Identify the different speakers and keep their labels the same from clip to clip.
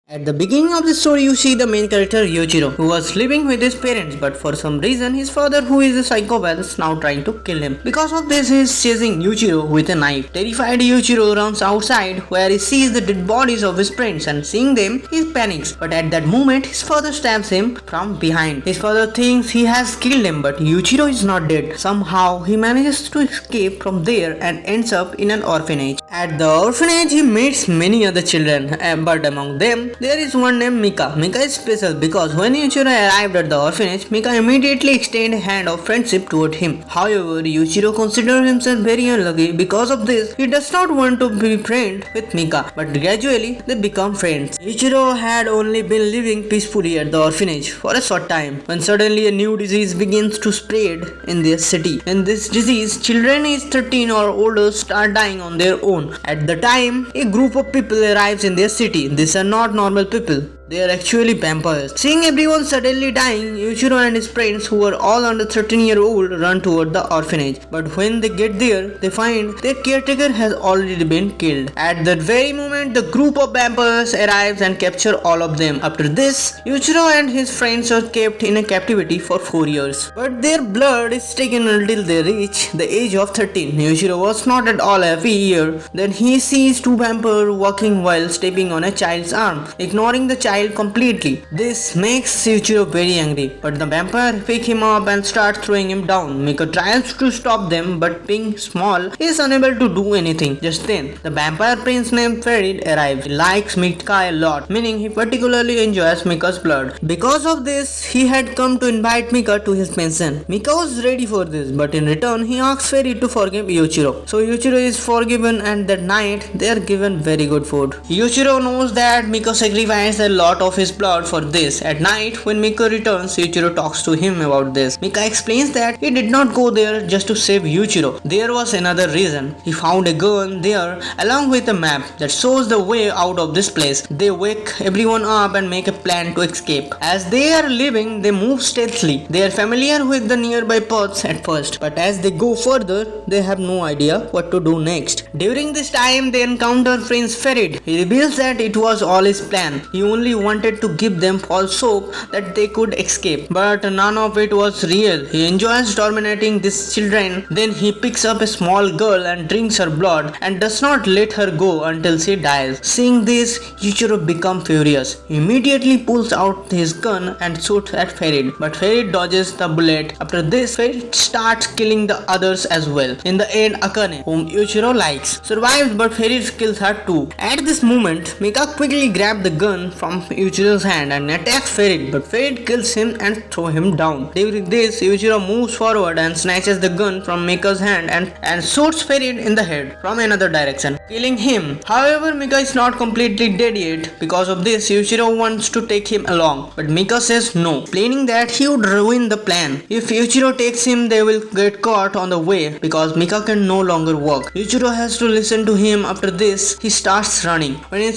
Speaker 1: At the beginning of the story, you see the main character Yuichiro, who was living with his parents, but for some reason, his father, who is a psychopath, is now trying to kill him. Because of this, he is chasing Yuichiro with a knife. Terrified, Yuichiro runs outside, where he sees the dead bodies of his friends, and seeing them, he panics. But at that moment, his father stabs him from behind. His father thinks he has killed him, but Yuichiro is not dead. Somehow, he manages to escape from there and ends up in an orphanage. At the orphanage, he meets many other children, but among them, there is one named Mika. Mika is special because when Yuichiro arrived at the orphanage, Mika immediately extended a hand of friendship toward him. However, Yuichiro considers himself very unlucky. Because of this, he does not want to be friends with Mika, but gradually they become friends. Yuichiro had only been living peacefully at the orphanage for a short time when suddenly a new disease begins to spread in their city. In this disease, children aged 13 or older start dying on their own. At the time, a group of people arrives in their city. These are not normal people. They are actually vampires. Seeing everyone suddenly dying, Yuichiro and his friends, who are all under 13-year-old, run toward the orphanage. But when they get there, they find their caretaker has already been killed. At that very moment, the group of vampires arrives and capture all of them. After this, Yuichiro and his friends are kept in a captivity for 4 years. But their blood is taken until they reach the age of 13. Yuichiro was not at all happy here. Then he sees two vampires walking while stepping on a child's arm, ignoring the child completely. This makes Yuichiro very angry, but the vampire pick him up and start throwing him down. Mika tries to stop them, but being small, he is unable to do anything. Just then, the vampire prince named Ferid arrives. He likes Mika a lot, meaning he particularly enjoys Mika's blood. Because of this, he had come to invite Mika to his mansion. Mika was ready for this, but in return, he asks Ferid to forgive Yuichiro. So Yuichiro is forgiven, and that night, they are given very good food. Yuichiro knows that Mika sacrificed a lot of his blood for this. At night, when Mika returns, Yuichiro talks to him about this. Mika explains that he did not go there just to save Yuichiro. There was another reason. He found a gun there along with a map that shows the way out of this place. They wake everyone up and make a plan to escape. As they are leaving, they move stealthily. They are familiar with the nearby paths at first, but as they go further, they have no idea what to do next. During this time, they encounter Prince Ferid. He reveals that it was all his plan. He only wanted to give them false hope that they could escape, but none of it was real. He enjoys dominating these children. Then he picks up a small girl and drinks her blood and does not let her go until she dies. Seeing this, Yuichiro becomes furious. He immediately pulls out his gun and shoots at Ferid, but Ferid dodges the bullet. After this, Ferid starts killing the others as well. In the end, Akane, whom Yuichiro likes, survives, but Ferid kills her too. At this moment, Mika quickly grabs the gun from Yuichiro's hand and attacks Ferid, but Ferid kills him and throws him down. During this, Yuichiro moves forward and snatches the gun from Mika's hand and shoots Ferid in the head from another direction, killing him. However, Mika is not completely dead yet. Because of this, Yuichiro wants to take him along, but Mika says no, explaining that he would ruin the plan. If Yuichiro takes him, they will get caught on the way because Mika can no longer walk. Yuichiro has to listen to him. After this, he starts running. When he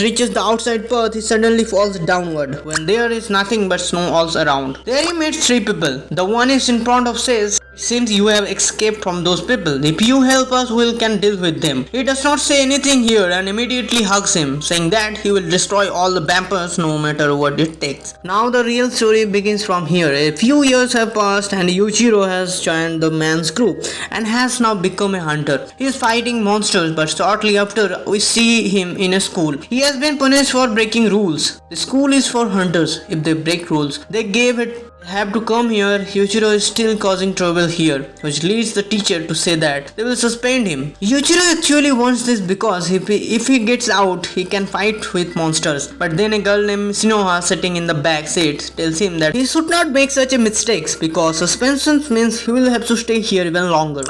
Speaker 1: reaches the outside path, he suddenly falls downward when there is nothing but snow all around. There he meets three people. The one is in front of says, "Since you have escaped from those people, if you help us, we can deal with them." He does not say anything here and immediately hugs him, saying that he will destroy all the vampires no matter what it takes. Now the real story begins from here. A few years have passed and Yuichiro has joined the man's group and has now become a hunter. He is fighting monsters, but shortly after we see him in a school. He has been punished for breaking rules. The school is for hunters. If they break rules, they have to come here. Yuichiro is still causing trouble here, which leads the teacher to say that they will suspend him. Yuichiro actually wants this because if he gets out, he can fight with monsters. But then a girl named Shinoa sitting in the back seat tells him that he should not make such a mistakes because suspension means he will have to stay here even longer.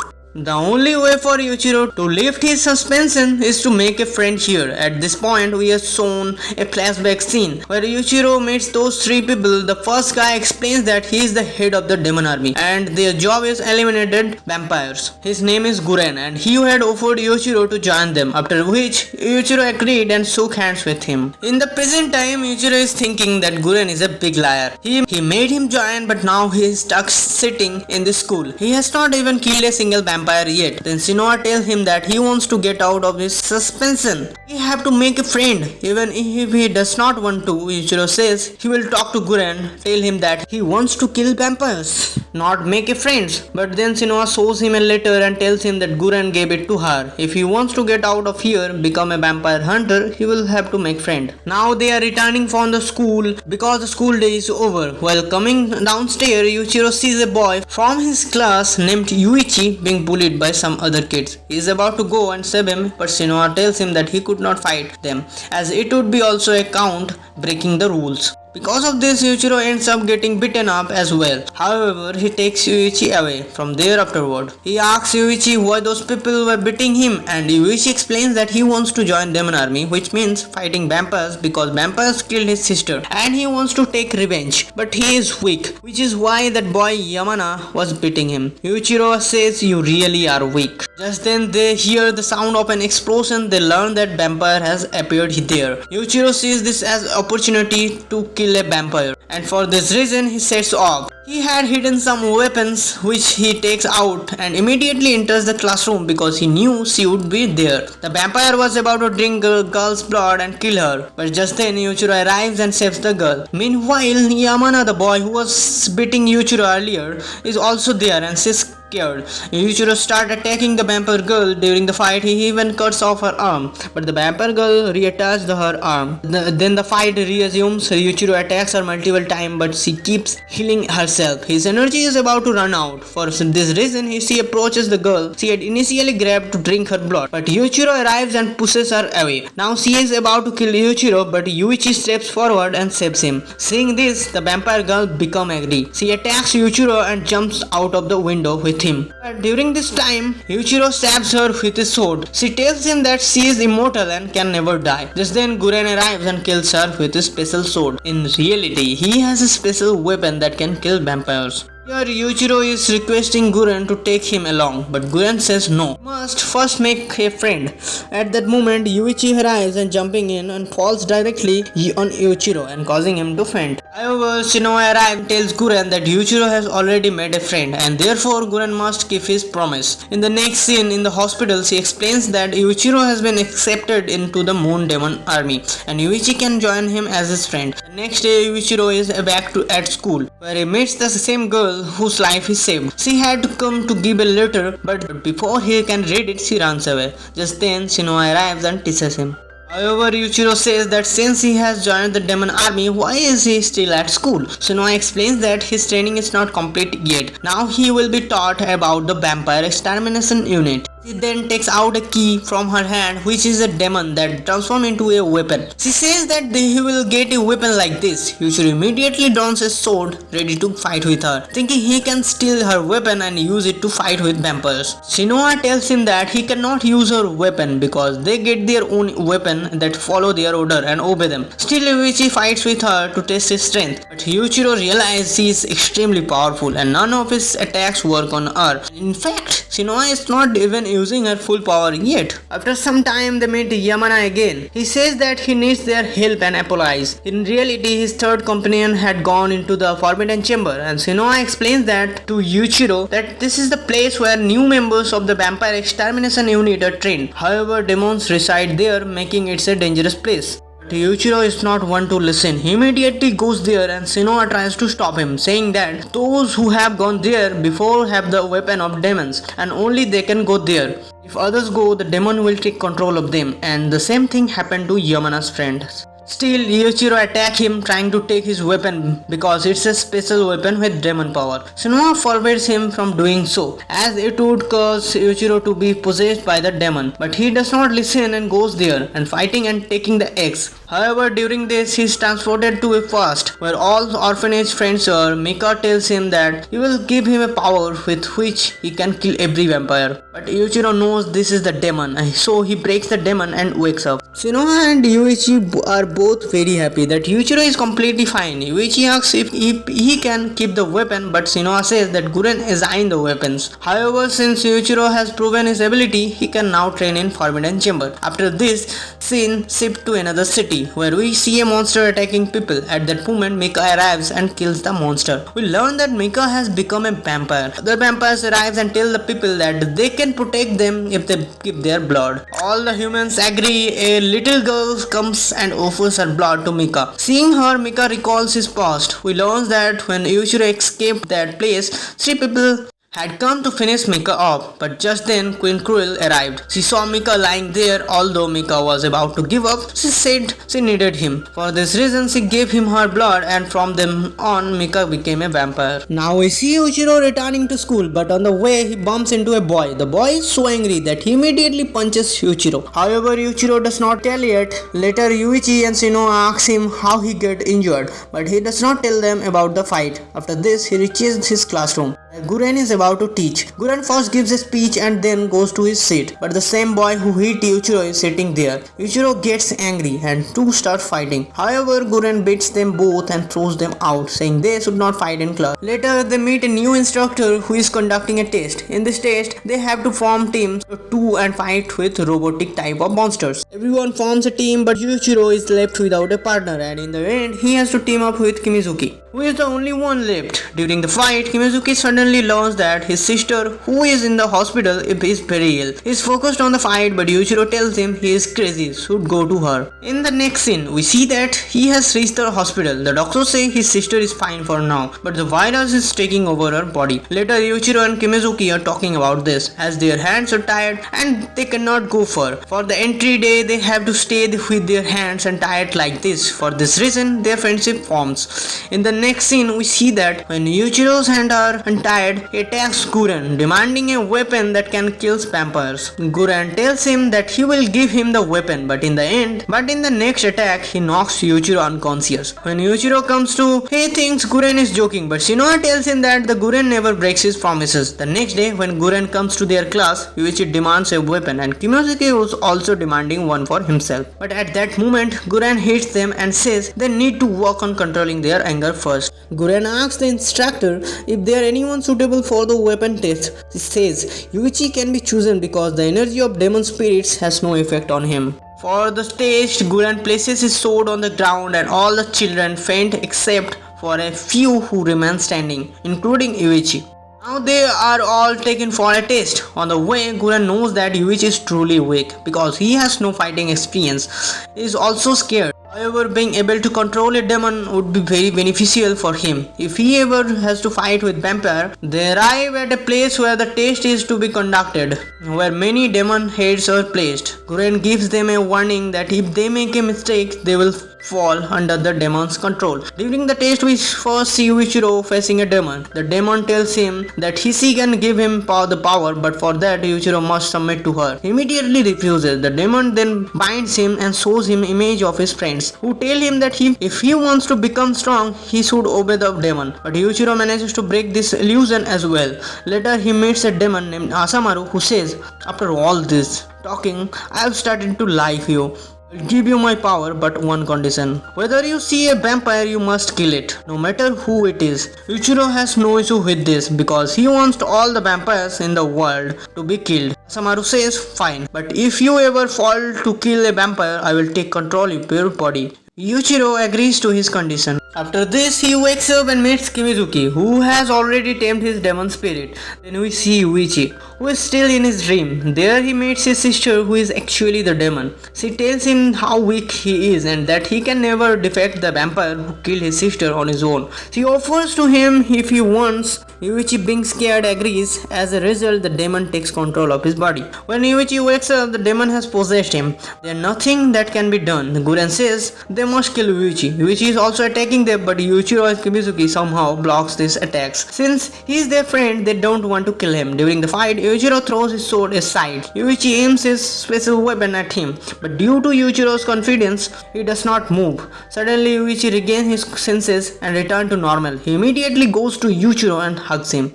Speaker 1: The only way for Yuichiro to lift his suspension is to make a friend here. At this point, we are shown a flashback scene where Yuichiro meets those three people. The first guy explains that he is the head of the demon army and their job is eliminated vampires. His name is Guren and he had offered Yuichiro to join them, after which Yuichiro agreed and shook hands with him. In the present time, Yuichiro is thinking that Guren is a big liar. He made him join, but now he is stuck sitting in the school. He has not even killed a single vampire vampire yet. Then Shinoa tells him that he wants to get out of his suspension. He have to make a friend, even if he does not want to. Yuichiro says he will talk to Guren, tell him that he wants to kill vampires, not make a friends. But then Shinoa shows him a letter and tells him that Guren gave it to her. If he wants to get out of here, become a vampire hunter, he will have to make friend. Now they are returning from the school because the school day is over. While coming downstairs, Yuichiro sees a boy from his class named Yoichi being bullied by some other kids. He is about to go and save him, but Shinoa tells him that he could not fight them, as it would be also a count breaking the rules. Because of this, Yuichiro ends up getting beaten up as well. However, he takes Yoichi away from there afterward. He asks Yoichi why those people were beating him, and Yoichi explains that he wants to join Demon Army, which means fighting vampires because vampires killed his sister, and he wants to take revenge. But he is weak, which is why that boy Yamana was beating him. Yuichiro says, "You really are weak." Just then they hear the sound of an explosion. They learn that vampire has appeared there. Yuichiro sees this as opportunity to kill a vampire, and for this reason he sets off. He had hidden some weapons which he takes out and immediately enters the classroom because he knew she would be there. The vampire was about to drink the girl's blood and kill her, but just then Yuichiro arrives and saves the girl. Meanwhile, Yamana, the boy who was beating Yuichiro earlier, is also there and she's scared. Yuichiro starts attacking the vampire girl. During the fight, he even cuts off her arm, but the vampire girl reattaches her arm. Then the fight resumes. Yuichiro attacks her multiple times, but she keeps healing herself. His energy is about to run out. For this reason, she approaches the girl she had initially grabbed to drink her blood, but Yuichiro arrives and pushes her away. Now she is about to kill Yuichiro, but Yoichi steps forward and saves him. Seeing this, the vampire girl becomes angry. She attacks Yuichiro and jumps out of the window with him. But during this time, Yuichiro stabs her with his sword. She tells him that she is immortal and can never die. Just then Guren arrives and kills her with his special sword. In reality, he has a special weapon that can kill vampires. Here Yuichiro is requesting Guren to take him along, but Guren says no. Must first make a friend. At that moment, Yoichi arrives and jumping in and falls directly on Yuichiro and causing him to faint. However, Shinoa arrives and tells Guren that Yuichiro has already made a friend and therefore Guren must keep his promise. In the next scene in the hospital, she explains that Yuichiro has been accepted into the Moon Demon Army and Yoichi can join him as his friend. The next day, Yuichiro is back at school where he meets the same girl whose life he saved. She had to come to give a letter, but before he can read it, she runs away. Just then, Shinoa arrives and teaches him. However, Yuichiro says that since he has joined the demon army, why is he still at school? Shinoa explains that his training is not complete yet. Now he will be taught about the vampire extermination unit. She then takes out a key from her hand, which is a demon that transforms into a weapon. She says that he will get a weapon like this. Yuichiro immediately dons a sword, ready to fight with her, thinking he can steal her weapon and use it to fight with vampires. Shinoa tells him that he cannot use her weapon because they get their own weapon that follow their order and obey them. Still, Yoichi fights with her to test his strength, but Yuichiro realizes he is extremely powerful and none of his attacks work on her. In fact, Shinoa is not even using her full power yet. After some time, they meet Yamana again. He says that he needs their help and apologizes. In reality, his third companion had gone into the forbidden chamber, and Shinoa explains that to Yuichiro that this is the place where new members of the vampire extermination unit are trained. However, demons reside there, making it a dangerous place. Yuichiro is not one to listen. He immediately goes there and Shinoa tries to stop him, saying that those who have gone there before have the weapon of demons and only they can go there. If others go, the demon will take control of them, and the same thing happened to Yamana's friends. Still, Yuichiro attacks him, trying to take his weapon because it's a special weapon with demon power. Shinoa forbids him from doing so, as it would cause Yuichiro to be possessed by the demon. But he does not listen and goes there and fighting and taking the eggs. However, during this, he is transported to a fast where all orphanage friends are. Mika tells him that he will give him a power with which he can kill every vampire. But Yuichiro knows this is the demon, so he breaks the demon and wakes up. Shinoa and Yoichi are both very happy that Yuichiro is completely fine. Yoichi asks if he can keep the weapon, but Shinoa says that Guren assigned the weapons. However, since Yuichiro has proven his ability, he can now train in Forbidden Chamber. After this, scene shift to another city city, where we see a monster attacking people. At that moment, Mika arrives and kills the monster. We learn that Mika has become a vampire. Other vampires arrive and tell the people that they can protect them if they give their blood. All the humans agree. A little girl comes and offers her blood to Mika. Seeing her, Mika recalls his past. We learn that when Yuichiro escaped that place, 3 people had come to finish Mika off, but just then Queen Cruel arrived. She saw Mika lying there. Although Mika was about to give up, she said she needed him. For this reason, she gave him her blood, and from then on, Mika became a vampire. Now we see Yuichiro returning to school, but on the way he bumps into a boy. The boy is so angry that he immediately punches Yuichiro. However, Yuichiro does not tell yet. Later, Yoichi and Shinoa ask him how he got injured, but he does not tell them about the fight. After this, he reaches his classroom. Guren is about to teach. Guren first gives a speech and then goes to his seat, but the same boy who hit Yuichiro is sitting there. Yuichiro gets angry and two start fighting. However, Guren beats them both and throws them out, saying they should not fight in class. Later, they meet a new instructor who is conducting a test. In this test, they have to form teams of 2 and fight with robotic type of monsters. Everyone forms a team, but Yuichiro is left without a partner, and in the end, he has to team up with Kimizuki, who is the only one left. During the fight, Kimizuki suddenly learns that his sister, who is in the hospital, is very ill. He is focused on the fight, but Yuichiro tells him he is crazy, should go to her. In the next scene, we see that he has reached the hospital. The doctors say his sister is fine for now, but the virus is taking over her body. Later, Yuichiro and Kimizuki are talking about this, as their hands are tired and they cannot go far. For the entry day, they have to stay with their hands and tied like this. For this reason, their friendship forms. In the next scene, we see that when Yuichiro's hands are untied, he attacks Guren, demanding a weapon that can kill vampires. Guren tells him that he will give him the weapon, but in the next attack, he knocks Yuichiro unconscious. When Yuichiro comes to, he thinks Guren is joking, but Shinoa tells him that the Guren never breaks his promises. The next day, when Guren comes to their class, Yoichi demands a weapon, and Kimizuki was also demanding one for himself. But at that moment, Guren hits them and says they need to work on controlling their anger first. Guren asks the instructor if there anyone suitable for the weapon test. He says Yoichi can be chosen because the energy of demon spirits has no effect on him. For the test, Guren places his sword on the ground and all the children faint except for a few who remain standing, including Yoichi. Now they are all taken for a test. On the way, Guren knows that Yoichi is truly weak because he has no fighting experience. He is also scared. However, being able to control a demon would be very beneficial for him. If he ever has to fight with vampire, they arrive at a place where the test is to be conducted, where many demon heads are placed. Guren gives them a warning that if they make a mistake, they will fall under the demon's control. During the test, we first see Yuichiro facing a demon. The demon tells him that she can give him the power, but for that Yuichiro must submit to her. He immediately refuses. The demon then binds him and shows him image of his friends, who tell him that if he wants to become strong, he should obey the demon. But Yuichiro manages to break this illusion as well. Later, he meets a demon named Asamaru who says, after all this talking, I have started to like you. I'll give you my power, but one condition. Whether you see a vampire, you must kill it, no matter who it is. Yuichiro has no issue with this because he wants all the vampires in the world to be killed. Samaru says, fine, but if you ever fall to kill a vampire, I will take control of your body. Yuichiro agrees to his condition. After this, he wakes up and meets Kimizuki, who has already tamed his demon spirit. Then we see Yoichi, who is still in his dream. There he meets his sister, who is actually the demon. She tells him how weak he is and that he can never defeat the vampire who killed his sister on his own. She offers to him if he wants. Yoichi, being scared, agrees. As a result, the demon takes control of his body. When Yoichi wakes up, the demon has possessed him. There is nothing that can be done. Guren says they must kill Yoichi. Yoichi is also attacking them, but Yuichiro and Kimizuki somehow blocks these attacks. Since he is their friend, they don't want to kill him. During the fight, Yuichiro throws his sword aside. Yoichi aims his special weapon at him, but due to Yuichiro's confidence, he does not move. Suddenly, Yoichi regains his senses and returns to normal. He immediately goes to Yuichiro and hugs him.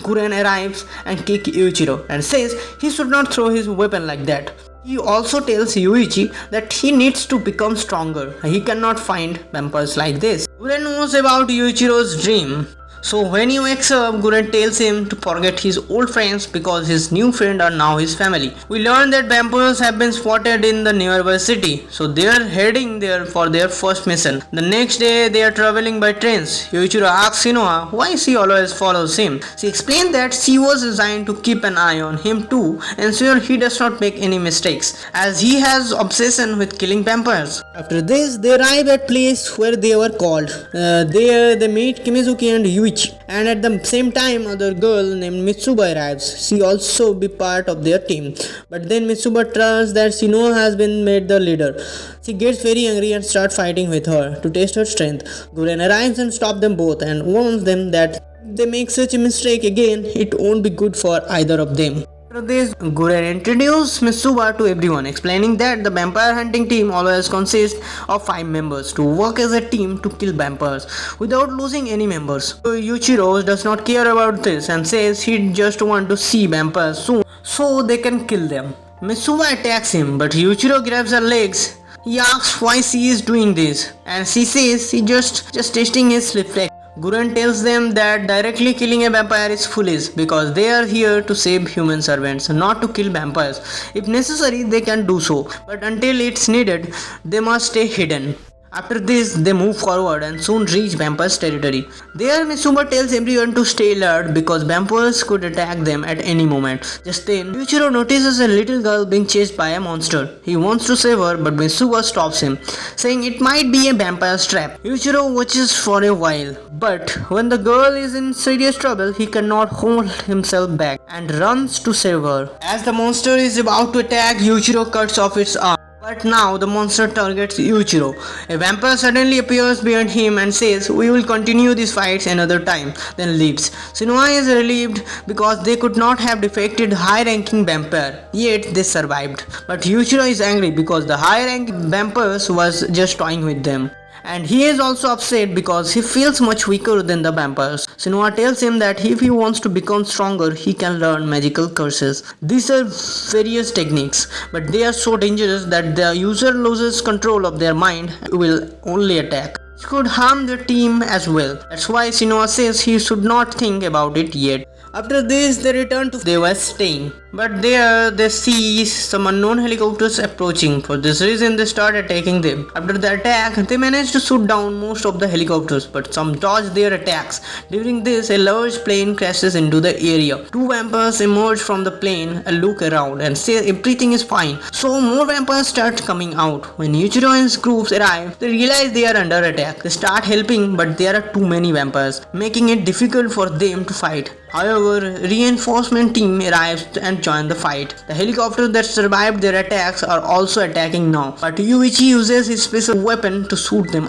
Speaker 1: Guren arrives and kicks Yuichiro and says he should not throw his weapon like that. He also tells Yoichi that he needs to become stronger. He cannot find vampires like this. Guren knows about Yuichiro's dream. So when he wakes up, Guren tells him to forget his old friends because his new friends are now his family. We learn that vampires have been spotted in the nearby city, so they are heading there for their first mission. The next day, they are traveling by trains. Yuichiro asks Shinoa why she always follows him. She explains that she was designed to keep an eye on him too, ensure he does not make any mistakes, as he has obsession with killing vampires. After this, they arrive at place where they were called. There, they meet Kimizuki and Yoichi, and at the same time, other girl named Mitsuba arrives. She also be part of their team, but then Mitsuba trusts that Shinoa has been made the leader. She gets very angry and starts fighting with her to test her strength. Guren arrives and stops them both and warns them that if they make such a mistake again, it won't be good for either of them. After this, Guren introduced Mitsuba to everyone, explaining that the vampire hunting team always consists of 5 members to work as a team to kill vampires without losing any members. Yuichiro does not care about this and says he just wants to see vampires soon so they can kill them. Mitsuba attacks him, but Yuichiro grabs her legs. He asks why she is doing this, and she says she just testing his reflex. Guren tells them that directly killing a vampire is foolish because they are here to save human servants, not to kill vampires. If necessary, they can do so, but until it's needed, they must stay hidden. After this, they move forward and soon reach vampires' territory. There, Mitsuba tells everyone to stay alert because vampires could attack them at any moment. Just then, Yuichiro notices a little girl being chased by a monster. He wants to save her, but Mitsuba stops him, saying it might be a vampire's trap. Yuichiro watches for a while, but when the girl is in serious trouble, he cannot hold himself back and runs to save her. As the monster is about to attack, Yuichiro cuts off its arm. But now the monster targets Yuichiro. A vampire suddenly appears behind him and says, "We will continue these fights another time," then leaves. Shinoa is relieved because they could not have defeated high-ranking vampire, yet they survived. But Yuichiro is angry because the high-ranking vampires was just toying with them. And he is also upset because he feels much weaker than the vampires. Shinoa tells him that if he wants to become stronger, he can learn magical curses. These are various techniques, but they are so dangerous that the user loses control of their mind and will only attack. It could harm the team as well. That's why Shinoa says he should not think about it yet. After this, they return to they were staying. But there they see some unknown helicopters approaching. For this reason, they start attacking them. After the attack, they manage to shoot down most of the helicopters, but some dodge their attacks. During this, a large plane crashes into the area. 2 vampires emerge from the plane and look around and say everything is fine. So more vampires start coming out. When Yuichiro and his groups arrive, they realize they are under attack. They start helping, but there are too many vampires, making it difficult for them to fight. However, reinforcement team arrives and join the fight. The helicopters that survived their attacks are also attacking now, but Yoichi uses his special weapon to shoot them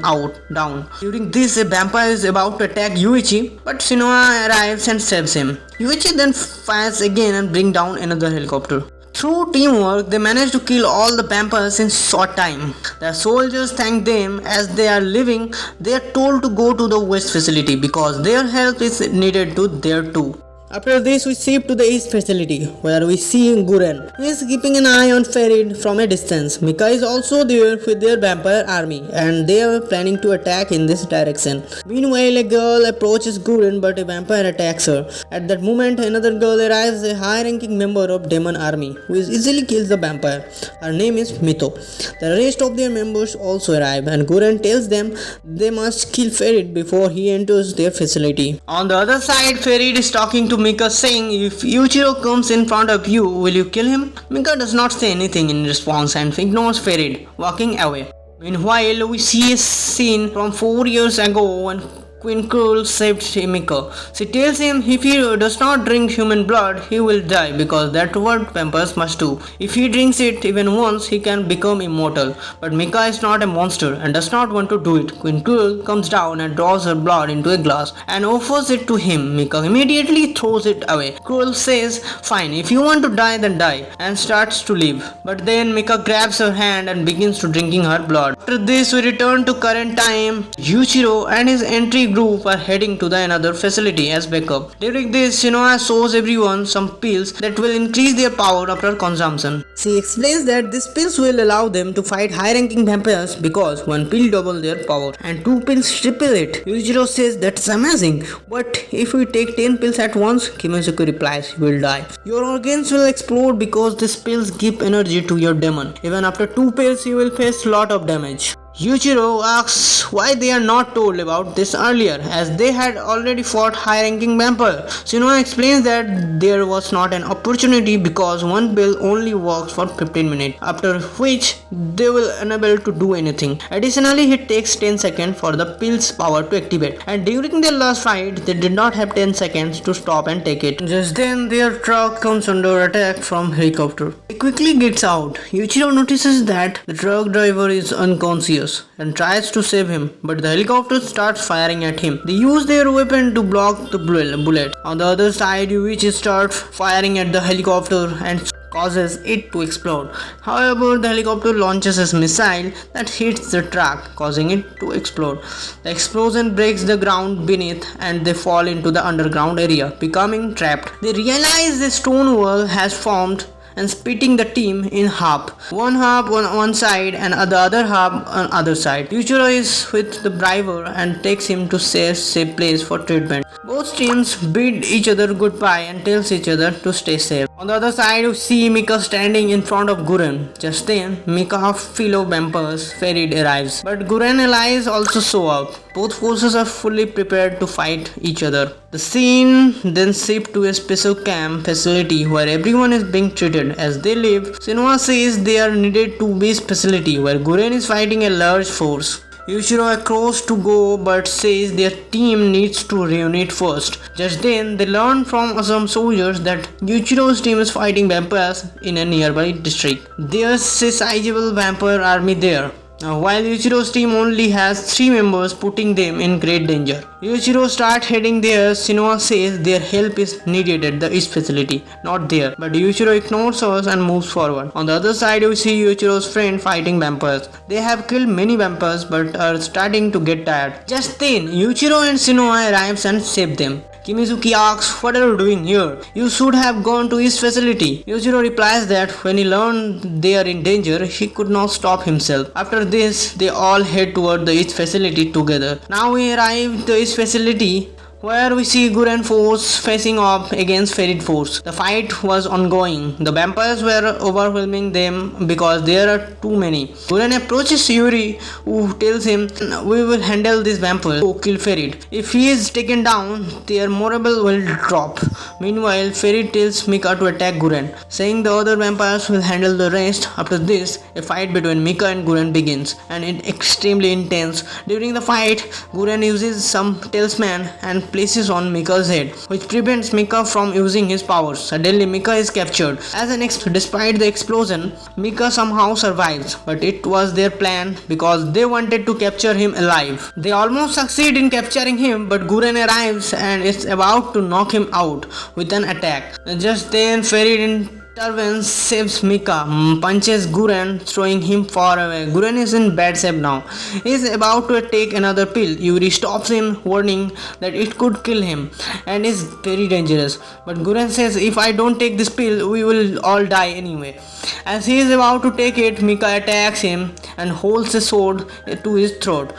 Speaker 1: down. During this, a vampire is about to attack Yoichi, but Shinoa arrives and saves him. Yoichi then fires again and brings down another helicopter. Through teamwork, they manage to kill all the vampires in short time. The soldiers thank them. As they are leaving, they are told to go to the West facility because their help is needed there too. After this, we shift to the East facility, where we see Guren. He is keeping an eye on Ferid from a distance. Mika is also there with their vampire army, and they are planning to attack in this direction. Meanwhile, a girl approaches Guren, but a vampire attacks her. At that moment, another girl arrives, a high-ranking member of demon army, who easily kills the vampire. Her name is Mito. The rest of their members also arrive, and Guren tells them they must kill Ferid before he enters their facility. On the other side, Ferid is talking to Mika, saying, "If Yuichiro comes in front of you, will you kill him?" Mika does not say anything in response and ignores Ferid, walking away. Meanwhile, we see a scene from 4 years ago when Queen Cruel saved Mika. She tells him if he does not drink human blood, he will die because that's what vampires must do. If he drinks it even once, he can become immortal. But Mika is not a monster and does not want to do it. Queen Cruel comes down and draws her blood into a glass and offers it to him. Mika immediately throws it away. Cruel says, "Fine, if you want to die, then die," and starts to leave. But then Mika grabs her hand and begins to drinking her blood. After this, we return to current time. Yuichiro and his entry group are heading to the another facility as backup. During this, Shinoa shows everyone some pills that will increase their power after consumption. She explains that these pills will allow them to fight high-ranking vampires because one pill double their power and two pills triple it. Yuichiro says that's amazing, but if we take 10 pills at once, Kimizuki replies, you will die. Your organs will explode because these pills give energy to your demon. Even after 2 pills, you will face lot of damage. Yuichiro asks why they are not told about this earlier, as they had already fought high-ranking vampire. Shinoa explains that there was not an opportunity because one pill only works for 15 minutes, after which they will unable to do anything. Additionally, it takes 10 seconds for the pill's power to activate, and during their last fight, they did not have 10 seconds to stop and take it. Just then, their truck comes under attack from helicopter. He quickly gets out. Yuichiro notices that the truck driver is unconscious and tries to save him, but the helicopter starts firing at him. They use their weapon to block the bullet. On the other side, Yoichi starts firing at the helicopter and causes it to explode. However, the helicopter launches a missile that hits the truck, causing it to explode. The explosion breaks the ground beneath and they fall into the underground area, becoming trapped. They realize the stone wall has formed and splitting the team in half. One half on one side and the other half on other side. Yuichiro is with the driver and takes him to safe place for treatment. Both teams bid each other goodbye and tells each other to stay safe. On the other side, we see Mika standing in front of Guren. Just then, Mika's fellow vampires, Ferid, arrives. But Guren allies also show up. Both forces are fully prepared to fight each other. The scene then shifts to a special camp facility where everyone is being treated. As they leave, Shinoa says they are needed to this facility where Guren is fighting a large force. Yuichiro across to go but says their team needs to reunite first. Just then, they learn from some soldiers that Yuichiro's team is fighting vampires in a nearby district. There's a sizable vampire army there. While Yuichiro's team only has 3 members, putting them in great danger. Yuichiro starts heading there. Shinoa says their help is needed at the east facility, not there. But Yuichiro ignores us and moves forward. On the other side, we see Yuichiro's friend fighting vampires. They have killed many vampires but are starting to get tired. Just then, Yuichiro and Shinoa arrives and save them. Kimizuki asks, what are you doing here? You should have gone to east facility. Yuichiro replies that when he learned they are in danger, he could not stop himself. After this, they all head toward the east facility together. Now we arrive at the east facility, where we see Guren force facing off against Ferid force. The fight was ongoing. The vampires were overwhelming them because there are too many. Guren approaches Yuri, who tells him, we will handle this vampire who kill Ferid. If he is taken down, their morale will drop. Meanwhile, Ferid tells Mika to attack Guren, saying the other vampires will handle the rest. After this, a fight between Mika and Guren begins, and it's extremely intense. During the fight, Guren uses some talisman and places on Mika's head, which prevents Mika from using his powers. Suddenly, Mika is captured. Despite the explosion, Mika somehow survives, but it was their plan because they wanted to capture him alive. They almost succeed in capturing him, but Guren arrives and is about to knock him out with an attack. Just then, Ferid intervenes, saves Mika, punches Guren, throwing him far away. Guren is in bad shape now. He is about to take another pill. Yuri stops him, warning that it could kill him and is very dangerous. But Guren says, if I don't take this pill, we will all die anyway. As he is about to take it, Mika attacks him and holds a sword to his throat,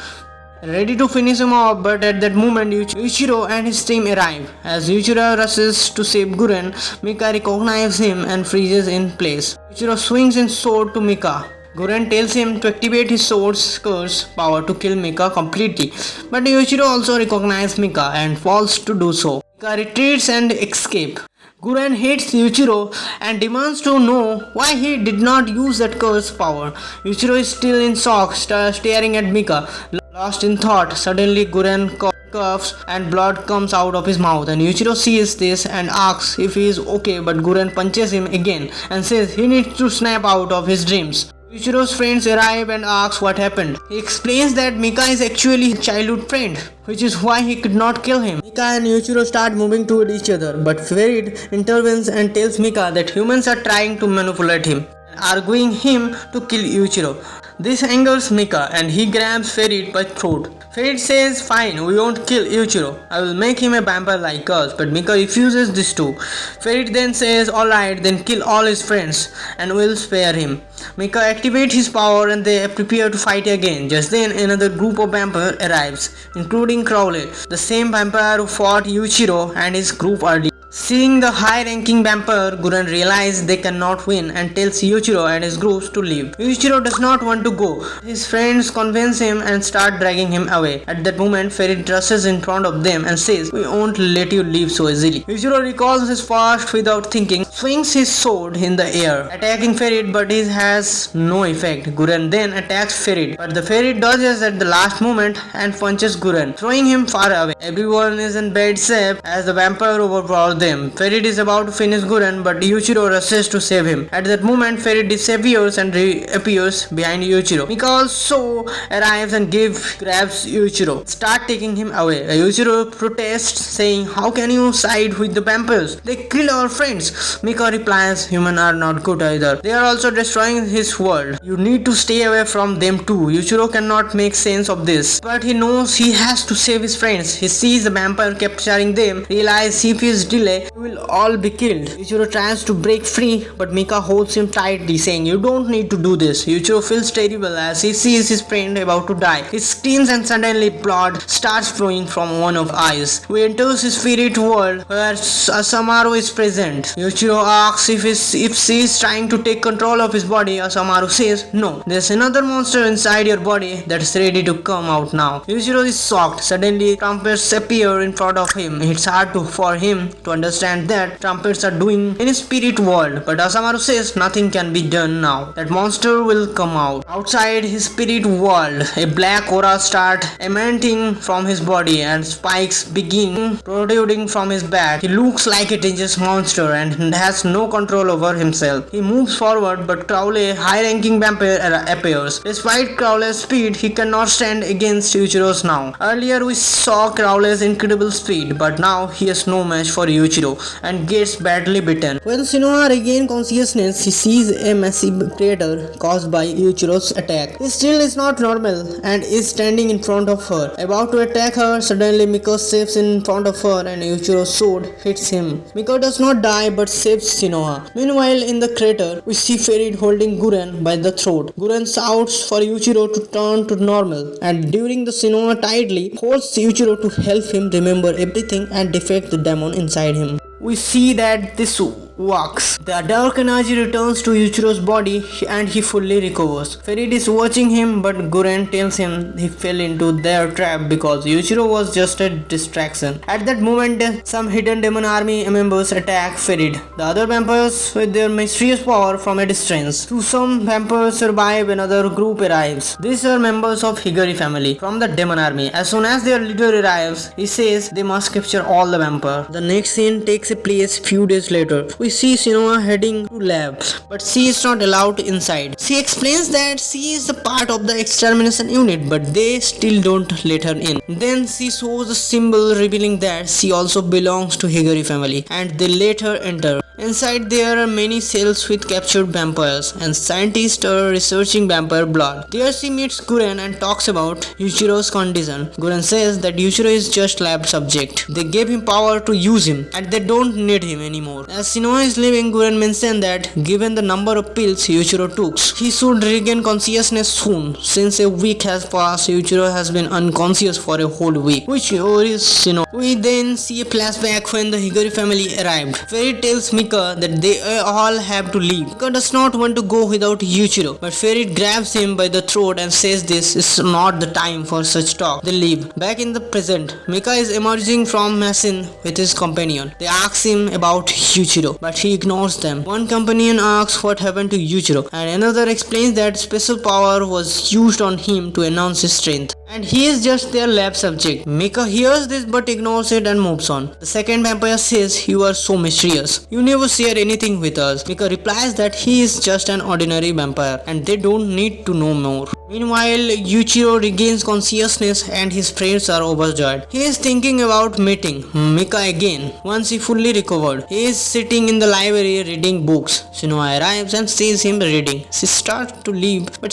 Speaker 1: ready to finish him off, but at that moment Yuichiro and his team arrive. As Yuichiro rushes to save Guren, Mika recognizes him and freezes in place. Yuichiro swings his sword to Mika. Guren tells him to activate his sword's curse power to kill Mika completely, but Yuichiro also recognizes Mika and falls to do so. Mika retreats and escapes. Guren hates Yuichiro and demands to know why he did not use that curse power. Yuichiro is still in shock, staring at Mika. Lost in thought, suddenly Guren coughs and blood comes out of his mouth, and Yuichiro sees this and asks if he is okay, but Guren punches him again and says he needs to snap out of his dreams. Yuichiro's friends arrive and ask what happened. He explains that Mika is actually his childhood friend, which is why he could not kill him. Mika and Yuichiro start moving toward each other, but Ferid intervenes and tells Mika that humans are trying to manipulate him, arguing him to kill Yuichiro. This angers Mika and he grabs Ferid by throat. Ferid says, fine, we won't kill Yuichiro. I will make him a vampire like us, but Mika refuses this too. Ferid then says, alright, then kill all his friends and we'll spare him. Mika activates his power and they prepare to fight again. Just then another group of vampires arrives, including Crowley, the same vampire who fought Yuichiro and his group earlier. Seeing the high-ranking vampire, Guren realizes they cannot win and tells Yuichiro and his groups to leave. Yuichiro does not want to go. His friends convince him and start dragging him away. At that moment, Ferid rushes in front of them and says, we won't let you leave so easily. Yuichiro recalls his past without thinking, swings his sword in the air, attacking Ferid, but it has no effect. Guren then attacks Ferid, but the Ferid dodges at the last moment and punches Guren, throwing him far away. Everyone is in bad shape as the vampire overpowers them. Ferid is about to finish Guren, but Yuichiro rushes to save him. At that moment, Ferid disappears and reappears behind Yuichiro. Mika also arrives and grabs Yuichiro, start taking him away. Yuichiro protests, saying, how can you side with the vampires? They kill our friends. Mika replies, humans are not good either. They are also destroying his world. You need to stay away from them too. Yuichiro cannot make sense of this, but he knows he has to save his friends. He sees the vampire capturing them, realizes if he is delayed, we will all be killed. Yuichiro tries to break free, but Mika holds him tightly, saying, you don't need to do this. Yuichiro feels terrible as he sees his friend about to die. He screams and suddenly blood starts flowing from one of his eyes. He enters his spirit world where Asamaru is present. Yuichiro asks if she is trying to take control of his body. Asamaru says, no, there's another monster inside your body that's ready to come out now. Yuichiro is shocked. Suddenly, trumpets appear in front of him. It's hard for him to understand that trumpets are doing in his spirit world, but Asamaru says nothing can be done now. That monster will come out. Outside his spirit world, a black aura starts emanating from his body and spikes begin protruding from his back. He looks like a dangerous monster and has no control over himself. He moves forward, but Crowley, high-ranking vampire, appears. Despite Crowley's speed, he cannot stand against Yuichiro's now. Earlier we saw Crowley's incredible speed, but now he has no match for Yuichiro and gets badly bitten. When Shinoa regains consciousness, he sees a massive crater caused by Yuichiro's attack. He still is not normal and is standing in front of her. About to attack her, suddenly Mika steps in front of her and Yuichiro's sword hits him. Mika does not die but saves Shinoa. Meanwhile, in the crater, we see Ferid holding Guren by the throat. Guren shouts for Yuichiro to turn to normal, and during the Shinoa tightly holds Yuichiro to help him remember everything and defeat the demon inside him. We see that this works. The dark energy returns to Yuichiro's body and he fully recovers. Ferid is watching him, but Guren tells him he fell into their trap because Yuichiro was just a distraction. At that moment, some hidden demon army members attack Ferid. The other vampires with their mysterious power from a distance. Though some vampires survive, another group arrives. These are members of Hiragi family from the demon army. As soon as their leader arrives, he says they must capture all the vampires. The next scene takes place few days later. We see Shinoa heading to lab, but she is not allowed inside. She explains that she is a part of the extermination unit, but they still don't let her in. Then she shows a symbol revealing that she also belongs to Hiragi family, and they let her enter. Inside there are many cells with captured vampires, and scientists are researching vampire blood. There she meets Guren and talks about Yuichiro's condition. Guren says that Yuichiro is just lab subject. They gave him power to use him, and they don't need him anymore. As Shinoa is leaving, Guren mentioned that given the number of pills Yuichiro took, he should regain consciousness soon. Since a week has passed, Yuichiro has been unconscious for a whole week, which worries Shinoa. We then see a flashback when the Hiragi family arrived. Ferid tells Mika that they all have to leave. Mika does not want to go without Yuichiro, but Ferid grabs him by the throat and says this is not the time for such talk. They leave. Back in the present, Mika is emerging from machine with his companion. They ask him about Yuichiro, but he ignores them. One companion asks what happened to Yuichiro, and another explains that special power was used on him to enhance his strength, and he is just their lab subject. Mika hears this but ignores it and moves on. The second vampire says, you are so mysterious. You never share anything with us. Mika replies that he is just an ordinary vampire and they don't need to know more. Meanwhile, Yuichiro regains consciousness and his friends are overjoyed. He is thinking about meeting Mika again once he fully recovered. He is sitting in the library reading books. Shinoa arrives and sees him reading. She starts to leave but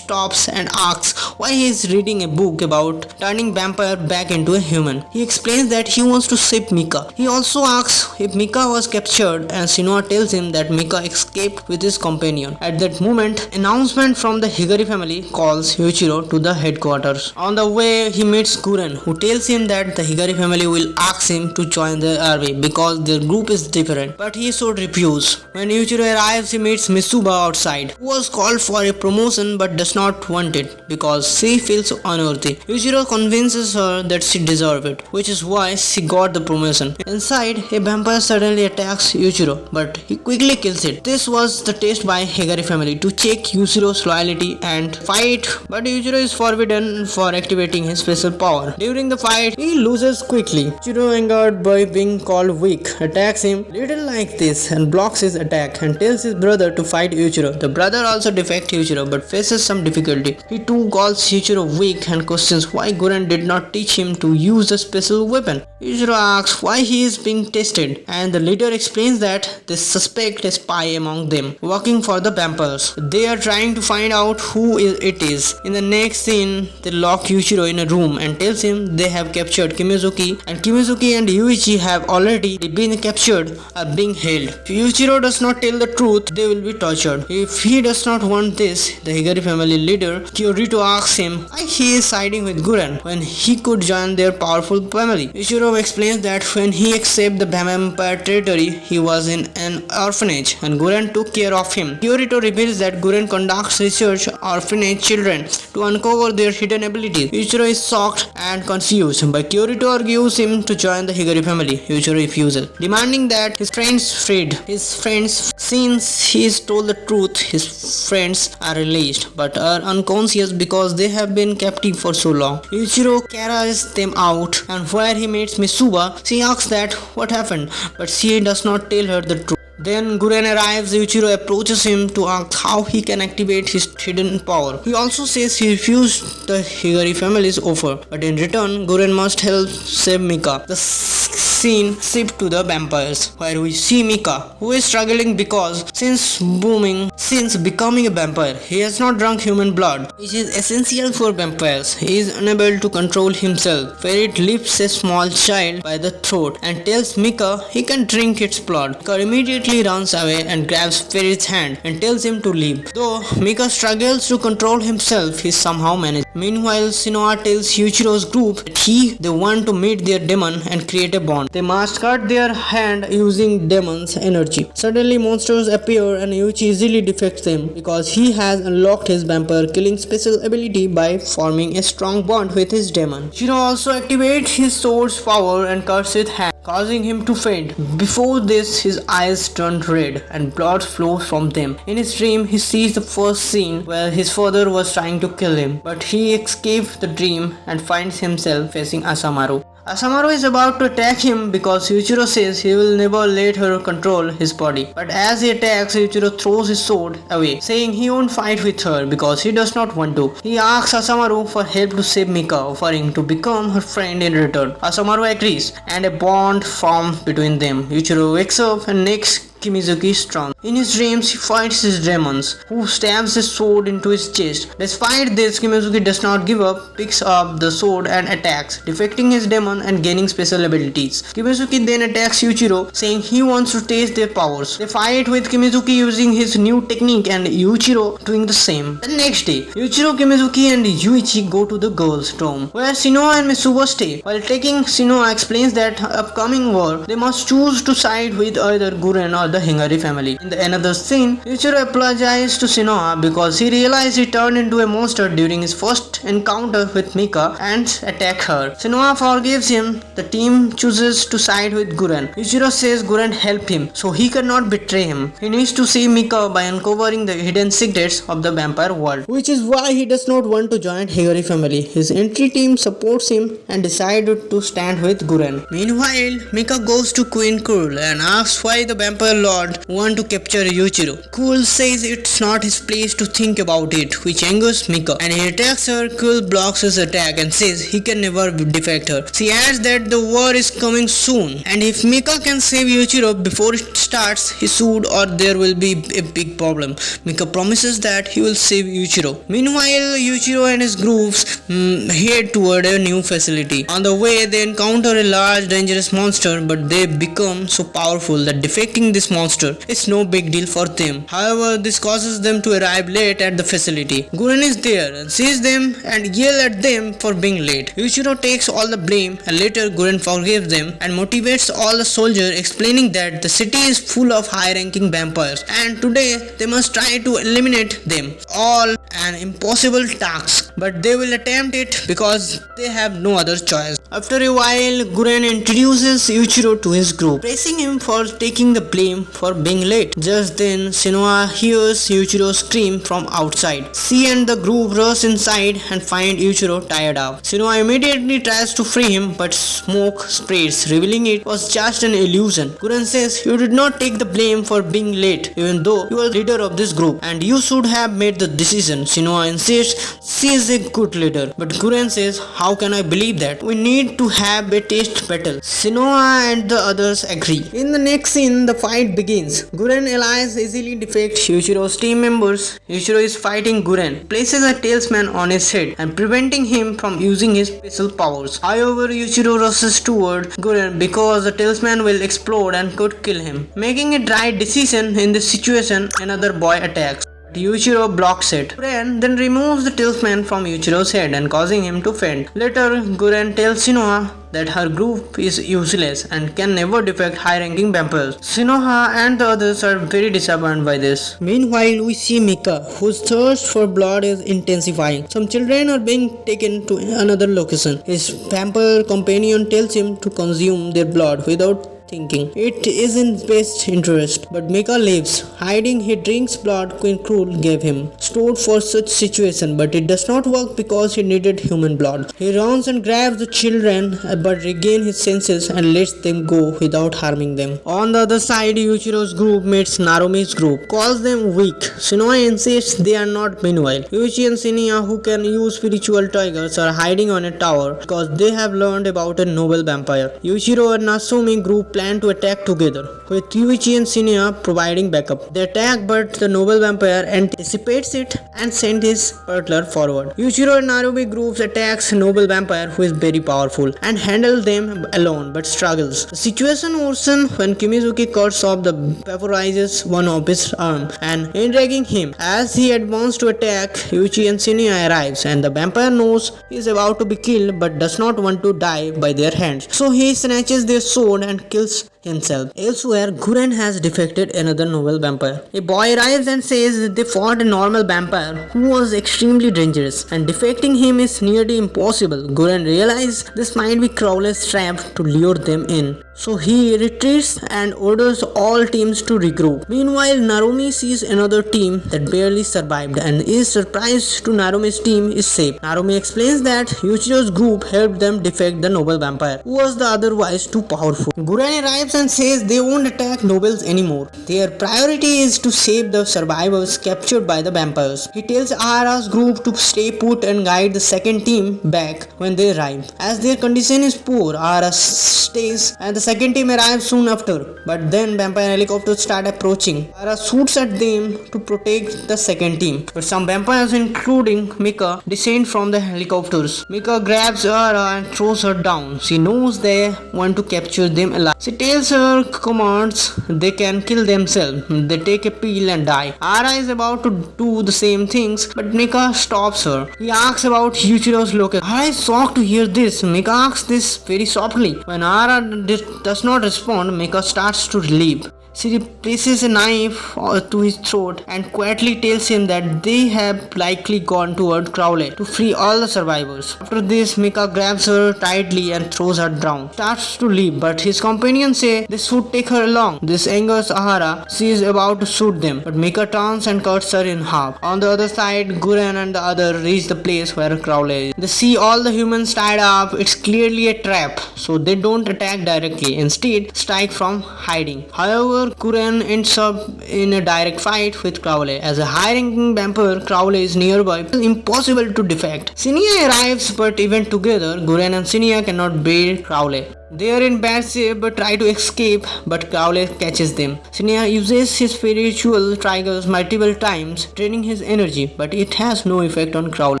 Speaker 1: stops and asks why he is reading a book about turning vampire back into a human. He explains that he wants to save Mika. He also asks if Mika was captured and Shinoa tells him that Mika escaped with his companion. At that moment, announcement from the Higari family calls Yuichiro to the headquarters. On the way, he meets Guren, who tells him that the Higari family will ask him to join their army because their group is different, but he should refuse. When Yuichiro arrives, he meets Mitsuba outside, who was called for a promotion but does not want it because she feels unworthy. Yuichiro convinces her that she deserves it, which is why she got the promotion. Inside, a vampire suddenly attacks Yuichiro, but he quickly kills it. This was the test by Higari family to check Yuichiro's loyalty and fight, but Yuichiro is forbidden for activating his special power. During the fight, he loses quickly. Yuichiro, angered by being called weak, attacks him little like this and blocks his attack and tells his brother to fight Yuichiro. The brother also defects Yuichiro but faces some difficulty. He too calls Yuichiro weak and questions why Guren did not teach him to use the special weapon. Yuichiro asks why he is being tested, and the leader explains that they suspect a spy among them working for the vampires. They are trying to find out who it is. In the next scene, they lock Yuichiro in a room and tells him they have captured Kimizuki, and Kimizuki and Yoichi have already been captured, are being held. If Yuichiro does not tell the truth, they will be tortured. If he does not want this, the Higari family leader Kyorito asks him why he is siding with Guren when he could join their powerful family. Yuichiro explains that when he accepted the vampire territory, he was in an orphanage and Guren took care of him. Kyorito reveals that Guren conducts research on orphanage children to uncover their hidden abilities. Yuichiro is shocked and confused, but Kyorito argues him to join the Higari family. Yuichiro refuses, demanding that his friends freed. His friends, since he is told the truth, his friends are released but are unconscious because they have been captive for so long. Yuichiro carries them out, and where he meets Mitsuba, she asks that what happened, but she does not tell her the truth. Then Guren arrives. Yuichiro approaches him to ask how he can activate his hidden power. He also says he refused the Higari family's offer, but in return, Guren must help save Mika. The scene shifts to the vampires, where we see Mika, who is struggling because since becoming a vampire, he has not drunk human blood, which is essential for vampires. He is unable to control himself. Ferid lifts a small child by the throat and tells Mika he can drink its blood. Mika immediately runs away and grabs Ferid's hand and tells him to leave. Though Mika struggles to control himself, he somehow manages. Meanwhile, Shinoa tells Yuichiro's group that they want to meet their demon and create a bond. They must cut their hand using demon's energy. Suddenly, monsters appear and Yoichi easily defects them because he has unlocked his vampire killing special ability by forming a strong bond with his demon. Shinoa also activates his sword's power and cuts his hand, causing him to faint. Before this, his eyes turn red and blood flows from them. In his dream, he sees the first scene where his father was trying to kill him, but he escapes the dream and finds himself facing Asamaru. Asamaru is about to attack him because Yuichiro says he will never let her control his body. But as he attacks, Yuichiro throws his sword away, saying he won't fight with her because he does not want to. He asks Asamaru for help to save Mika, offering to become her friend in return. Asamaru agrees, and a bond forms between them. Yuichiro wakes up and next Kimizuki strong. In his dreams, he fights his demons, who stabs his sword into his chest. Despite this, Kimizuki does not give up, picks up the sword and attacks, defecting his demon and gaining special abilities. Kimizuki then attacks Yuichiro, saying he wants to taste their powers. They fight with Kimizuki using his new technique and Yuichiro doing the same. The next day, Yuichiro, Kimizuki and Yoichi go to the girls' dorm, where Shinoa and Mitsuba stay. While taking, Shinoa explains that upcoming war, they must choose to side with either Guren or the Higari family. In the another scene, Yuichiro apologizes to Shinoa because he realized he turned into a monster during his first encounter with Mika and attacked her. Shinoa forgives him. The team chooses to side with Guren. Yuichiro says Guren helped him, so he cannot betray him. He needs to save Mika by uncovering the hidden secrets of the vampire world, which is why he does not want to join Higari family. His entry team supports him and decided to stand with Guren. Meanwhile, Mika goes to Queen Kurl and asks why the vampire Lord want to capture Yuichiro. Cool says it's not his place to think about it, which angers Mika, and he attacks her. Cool blocks his attack and says he can never defect her. She adds that the war is coming soon, and if Mika can save Yuichiro before it starts, he should, or there will be a big problem. Mika promises that he will save Yuichiro. Meanwhile, Yuichiro and his groups head toward a new facility. On the way, they encounter a large dangerous monster, but they become so powerful that defeating this monster is no big deal for them. However, this causes them to arrive late at the facility. Guren is there and sees them and yells at them for being late. Yuichiro takes all the blame, and later Guren forgives them and motivates all the soldiers, explaining that the city is full of high-ranking vampires and today they must try to eliminate them all, an impossible task, but they will attempt it because they have no other choice. After a while, Guren introduces Yuichiro to his group, praising him for taking the blame for being late. Just then, Shinoa hears Yuichiro scream from outside. She and the group rush inside and find Yuichiro tied up. Shinoa immediately tries to free him, but smoke spreads, revealing it was just an illusion. Guren says, "You did not take the blame for being late, even though you are leader of this group, and you should have made the decision." Shinoa insists she is a good leader, but Guren says, "How can I believe that? We need to have a test battle." Shinoa and the others agree. In the next scene, the fight begins. Guren allies easily defeat Yuichiro's team members. Yuichiro is fighting Guren, places a talisman on his head and preventing him from using his special powers. However, Yuichiro rushes toward Guren because the talisman will explode and could kill him. Making a right decision in this situation, another boy attacks. Yuichiro blocks it. Guren then removes the talisman from Yuichiro's head and causing him to faint. Later, Guren tells Shinoa that her group is useless and can never defeat high-ranking vampires. Shinoa and the others are very disappointed by this. Meanwhile, we see Mika, whose thirst for blood is intensifying. Some children are being taken to another location. His vampire companion tells him to consume their blood without thinking. It is in best interest, but Mika leaves, hiding. He drinks blood Queen Cruel gave him, stored for such situation, but it does not work because he needed human blood. He runs and grabs the children, but regains his senses and lets them go without harming them. On the other side, Yuichiro's group meets Narumi's group, calls them weak. Shinoa insists they are not. Meanwhile, Yoichi and Shinya, who can use spiritual tigers, are hiding on a tower because they have learned about a noble vampire. Yuichiro and Nasumi group plan to attack together, with Yoichi and Shinya providing backup. They attack, but the noble vampire anticipates it and sends his butler forward. Yuichiro and Narumi groups attacks noble vampire, who is very powerful, and handle them alone but struggles. The situation worsens when Kimizuki cuts off the vaporizes one of his arm and dragging him. As he advances to attack, Yoichi and Shinya arrives, and the vampire knows he is about to be killed but does not want to die by their hands. So he snatches their sword and kills himself. Elsewhere, Guren has defected another noble vampire. A boy arrives and says that they fought a normal vampire who was extremely dangerous, and defecting him is nearly impossible. Guren realizes this might be Crowley's trap to lure them in, so he retreats and orders all teams to regroup. Meanwhile, Narumi sees another team that barely survived and is surprised to Narumi's team is safe. Narumi explains that Yuichiro's group helped them defect the noble vampire, who was the otherwise too powerful. Guren arrives and says they won't attack nobles anymore. Their priority is to save the survivors captured by the vampires. He tells Ahara's group to stay put and guide the second team back when they arrive. As their condition is poor, Ahara stays and the second team arrives soon after. But then vampire helicopters start approaching. Ahara shoots at them to protect the second team. But some vampires, including Mika, descend from the helicopters. Mika grabs Ahara and throws her down. She knows they want to capture them alive. She tells her commands they can kill themselves. They take a pill and die. Ahara is about to do the same things, but Mika stops her. He asks about Yuichiro's location. Ahara is shocked to hear this. Mika asks this very softly. When Ahara does not respond, Mika starts to leave. She places a knife to his throat and quietly tells him that they have likely gone toward Crowley to free all the survivors. After this, Mika grabs her tightly and throws her down. Starts to leave, but his companions say they should take her along. This angers Ahara. She is about to shoot them, but Mika turns and cuts her in half. On the other side, Guren and the other reach the place where Crowley is. They see all the humans tied up. It's clearly a trap, so they don't attack directly. Instead, strike from hiding. However, However, Guren ends up in a direct fight with Crowley. As a high-ranking vampire, Crowley is nearby. It's impossible to defect. Shinoa arrives, but even together, Guren and Shinoa cannot beat Crowley. They are in bad shape but try to escape, but Crowley catches them. Shinoa uses his spiritual triggers multiple times, draining his energy, but it has no effect on Crowley.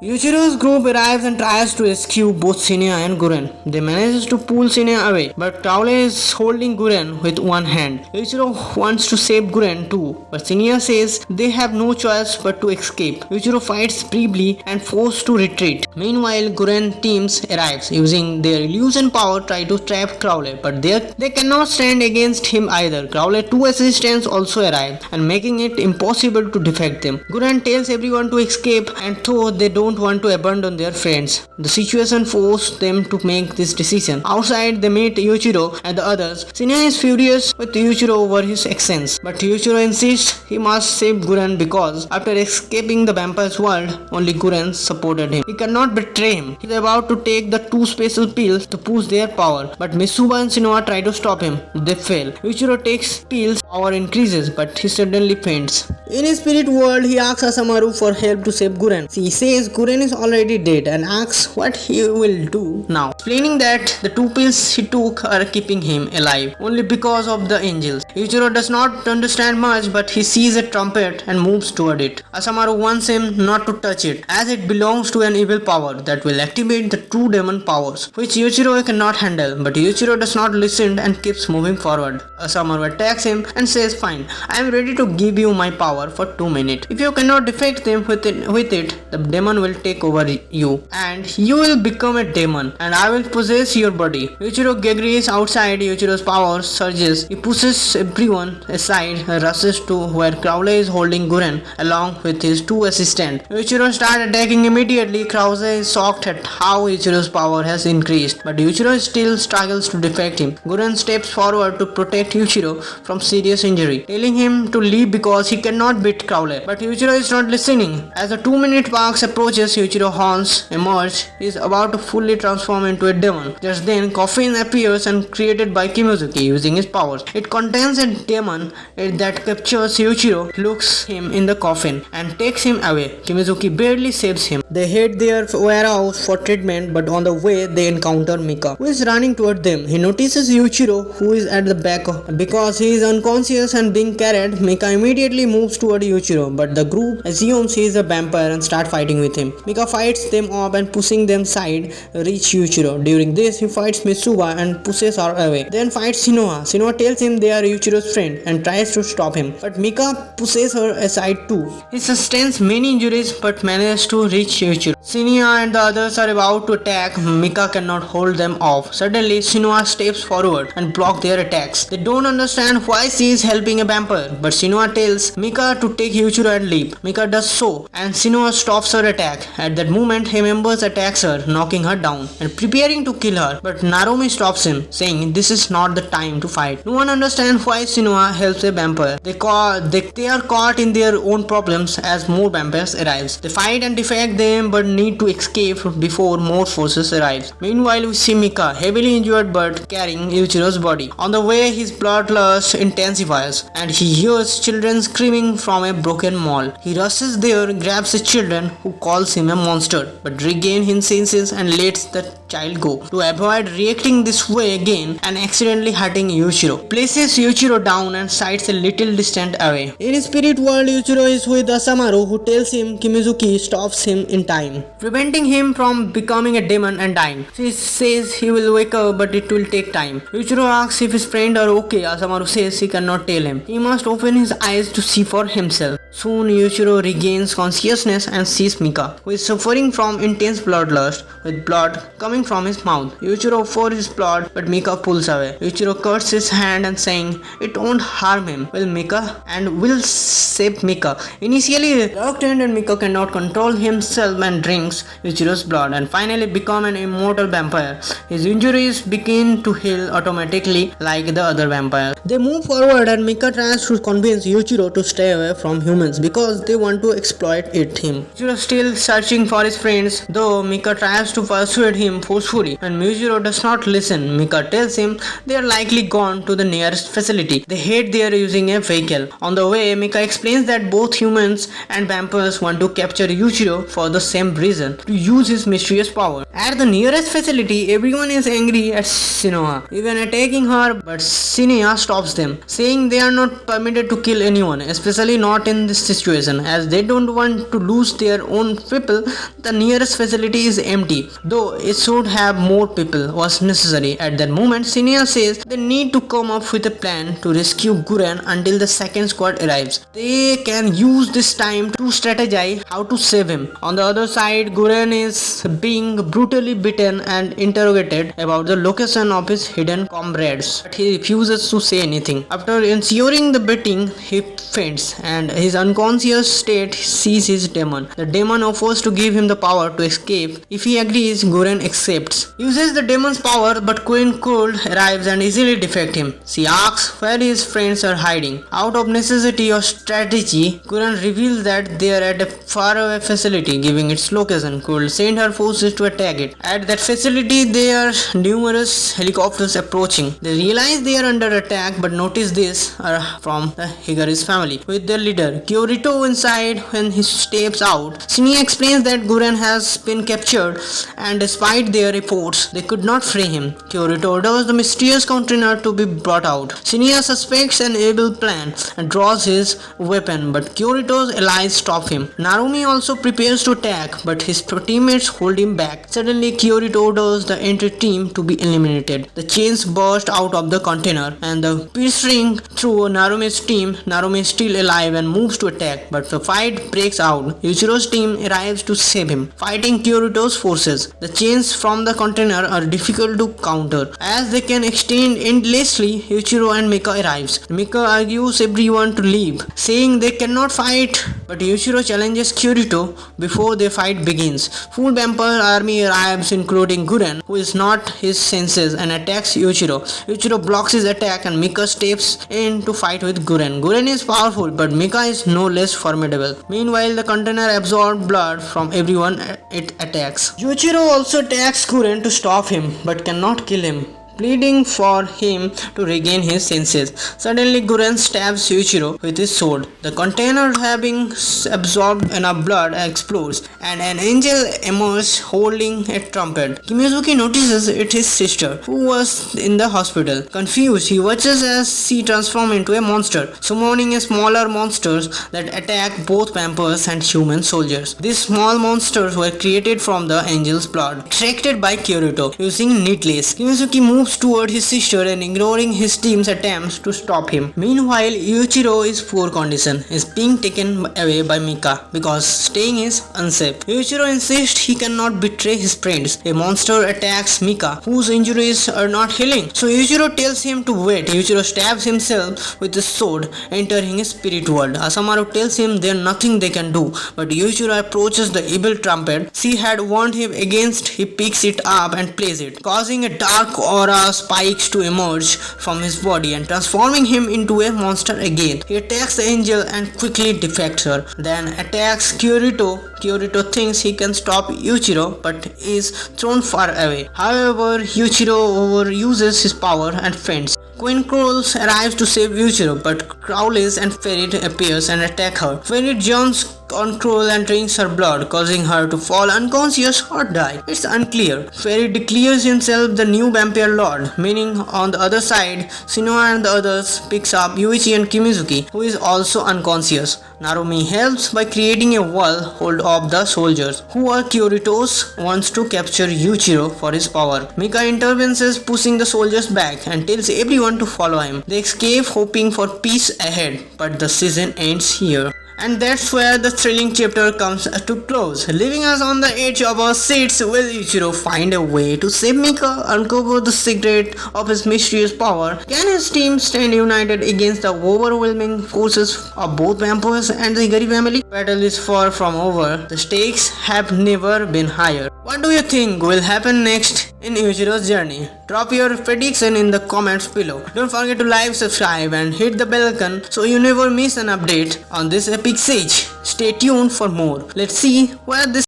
Speaker 1: Yuichiro's group arrives and tries to rescue both Shinoa and Guren. They manage to pull Shinoa away, but Crowley is holding Guren with one hand. Yuichiro wants to save Guren too, but Shinoa says they have no choice but to escape. Yuichiro fights briefly and forced to retreat. Meanwhile, Guren teams arrives, using their illusion power try to trap Crowley, but they cannot stand against him either. Crowley 2 assistants also arrive and making it impossible to defect them. Guren tells everyone to escape, and though they don't want to abandon their friends, the situation forced them to make this decision. Outside, they meet Yuichiro and the others. Shinoa is furious with Yuichiro over his actions, but Yuichiro insists he must save Guren because after escaping the vampire's world, only Guren supported him. He cannot betray him. He is about to take the 2 special pills to push their power, but Mitsuba and Shinoa try to stop him. They fail. Yuichiro takes pills, power increases, but he suddenly faints. In his spirit world, he asks Asamaru for help to save Guren. He says Guren is already dead and asks what he will do now, explaining that the 2 pills he took are keeping him alive only because of the angels. Yuichiro does not understand much, but he sees a trumpet and moves toward it. Asamaru wants him not to touch it, as it belongs to an evil power that will activate the true demon powers, which Yuichiro cannot handle, but Yuichiro does not listen and keeps moving forward. Asamaru attacks him and says, "Fine, I am ready to give you my power for 2 minutes. If you cannot defeat them with it, the demon will take over you, and you will become a demon, and I will possess your body." Yuichiro agrees. Outside, Yuichiro's power surges. He pushes everyone aside and rushes to where Crowley is holding Guren along with his 2 assistants. Yuichiro starts attacking immediately. Crowley is shocked at how Yuichiro's power has increased, but Yuichiro still struggles to defect him. Guren steps forward to protect Yuichiro from serious injury, telling him to leave because he cannot beat Crowley. But Yuichiro is not listening. As the 2-minute mark approaches, Yuichiro horns emerge. He is about to fully transform into a demon. Just then, coffin appears and created by Kimizuki using his powers. It contains a demon that captures Yuichiro, locks him in the coffin, and takes him away. Kimizuki barely saves him. They head their warehouse for treatment, but on the way they encounter Mika, who is running toward them. He notices Yuichiro, who is at the back. Because he is unconscious and being carried, Mika immediately moves toward Yuichiro, but the group assumes he is a vampire and start fighting with him. Mika fights them off and pushing them aside reach Yuichiro. During this, he fights Mitsuba and pushes her away. Then fights Shinoa. Shinoa tells him they are Yuichiro's friend and tries to stop him, but Mika pushes her aside too. He sustains many injuries but manages to reach Yuichiro. Shinoa and the others are about to attack. Mika cannot hold them off. Suddenly, Shinoa steps forward and blocks their attacks. They don't understand why she is helping a vampire, but Shinoa tells Mika to take Yuichiro and leave. Mika does so, and Shinoa stops her attack. At that moment, her members attacks her, knocking her down and preparing to kill her, but Narumi stops him, saying this is not the time to fight. No one understands why Shinoa helps a vampire. They are caught in their own problems as more vampires arrives. They fight and defect them, but need to escape before more forces arrives. Meanwhile, we see Mika heavily injured but carrying Yuichiro's body. On the way, his bloodlust intensifies and he hears children screaming from a broken mall. He rushes there, grabs his children, who calls him a monster, but regains his senses and lets the child go to avoid reacting this way again and accidentally hurting Yuichiro. Places Yuichiro down and sights a little distant away. In his spirit world, Yuichiro is with Asamaru, who tells him Kimizuki stops him in time, preventing him from becoming a demon and dying. She says he will wake up, but it will take time. Yuichiro asks if his friends are okay. Asamaru says he cannot tell him. He must open his eyes to see for himself. Soon Yuichiro regains consciousness and sees Mika, who is suffering from intense bloodlust with blood coming from his mouth. Yuichiro offers his blood, but Mika pulls away. Yuichiro cuts his hand and saying it won't harm him. Will save Mika. Initially reluctant, and Mika cannot control himself and drinks Yuichiro's blood and finally become an immortal vampire. His injuries begin to heal automatically like the other vampires. They move forward and Mika tries to convince Yuichiro to stay away from humans because they want to exploit him. Yuichiro still searching for his friends, though Mika tries to persuade him forcefully. When Yuichiro does not listen, Mika tells him they are likely gone to the nearest facility. They head there using a vehicle. On the way, Mika explains that both humans and vampires want to capture Yuichiro for the same reason, to use his mysterious power. At the nearest facility, everyone is angry at Shinoa, even attacking her, but Shinoa stops them, saying they are not permitted to kill anyone, especially not in this situation, as they don't want to lose their own people. The nearest facility is empty, though it should have more people was necessary. At that moment, Shinoa says they need to come up with a plan to rescue Guren until the second squad arrives. They can use this time to strategize how to save him. On the other side, Guren is being brutally beaten and interrogated about the location of his hidden comrades, but he refuses to say anything. After ensuring the beating, he faints and his unconscious state sees his demon. The demon offers to give him the power to escape. If he agrees, Guren accepts. He uses the demon's power, but Queen Cold arrives and easily defects him. She asks where his friends are hiding. Out of necessity or strategy, Guren reveals that they are at a faraway facility, giving its location. Cold sends her forces to attack it. At that facility, there are numerous helicopters approaching. They realize they are under attack, but notice this are from the Higari's family, with their leader Kirito inside. When he steps out, Shinya explains that Guren has been captured, and despite their reports, they could not free him. Kirito orders the mysterious container to be brought out. Shinya suspects an evil plan and draws his weapon, but Kirito's allies stop him. Narumi also prepares to attack, but his teammates hold him back. Suddenly, Kirito orders the entry team to be eliminated. The chains burst out of the container and the piercing through Narumi's team. Narumi is still alive and moves to attack, but the fight breaks out. Yuichiro's team arrives to save him, fighting Kirito's forces. The chains from the container are difficult to counter, as they can extend endlessly. Yuichiro and Mika arrives. Mika argues everyone to leave, saying they cannot fight, but Yuichiro challenges Kirito before their fight begins. Full vampire army arrives, including Guren, who is not his senses, and attacks Yuichiro. Yuichiro blocks his attack and Mika steps in to fight with Guren. Guren is powerful, but Mika is no less formidable. Meanwhile, the container absorbs blood from everyone it attacks. Yuichiro also attacks Guren to stop him, but cannot kill him, pleading for him to regain his senses. Suddenly, Guren stabs Yuichiro with his sword. The container, having absorbed enough blood, explodes, and an angel emerges holding a trumpet. Kimizuki notices it's his sister, who was in the hospital. Confused, he watches as she transforms into a monster, summoning smaller monsters that attack both vampires and human soldiers. These small monsters were created from the angel's blood, extracted by Kirito using needles. Kimizuki moves toward his sister and ignoring his team's attempts to stop him. Meanwhile, Yuichiro is poor condition, is being taken away by Mika because staying is unsafe. Yuichiro insists he cannot betray his friends. A monster attacks Mika, whose injuries are not healing, so Yuichiro tells him to wait. Yuichiro stabs himself with his sword, entering his spirit world. Asamaru tells him there's nothing they can do, but Yuichiro approaches the evil trumpet she had warned him against. He picks it up and plays it, causing a dark aura spikes to emerge from his body and transforming him into a monster again. He attacks the angel and quickly defects her, then attacks Kirito. Kirito thinks he can stop Yuichiro, but is thrown far away. However, Yuichiro overuses his power and faints. Queen Crowles arrives to save Yuichiro, but Crowley's and Ferid appears and attack her. Ferid jumps on Crowle and drinks her blood, causing her to fall unconscious or die. It's unclear. Ferid declares himself the new vampire lord, meaning on the other side, Shinoa and the others picks up Yoichi and Kimizuki, who is also unconscious. Narumi helps by creating a wall hold of the soldiers, who are Kirito's, wants to capture Yuichiro for his power. Mika intervenes, pushing the soldiers back and tells everyone to follow him. They escape, hoping for peace ahead, but the season ends here. And that's where the thrilling chapter comes to close, leaving us on the edge of our seats. Will Yuichiro find a way to save Mika, uncover the secret of his mysterious power? Can his team stand united against the overwhelming forces of both vampires and the Higari family? Battle is far from over. The stakes have never been higher. What do you think will happen next in Yuichiro's journey. Drop your prediction in the comments below. Don't forget to like, subscribe and hit the bell icon so you never miss an update on this epic siege. Stay tuned for more. Let's see where this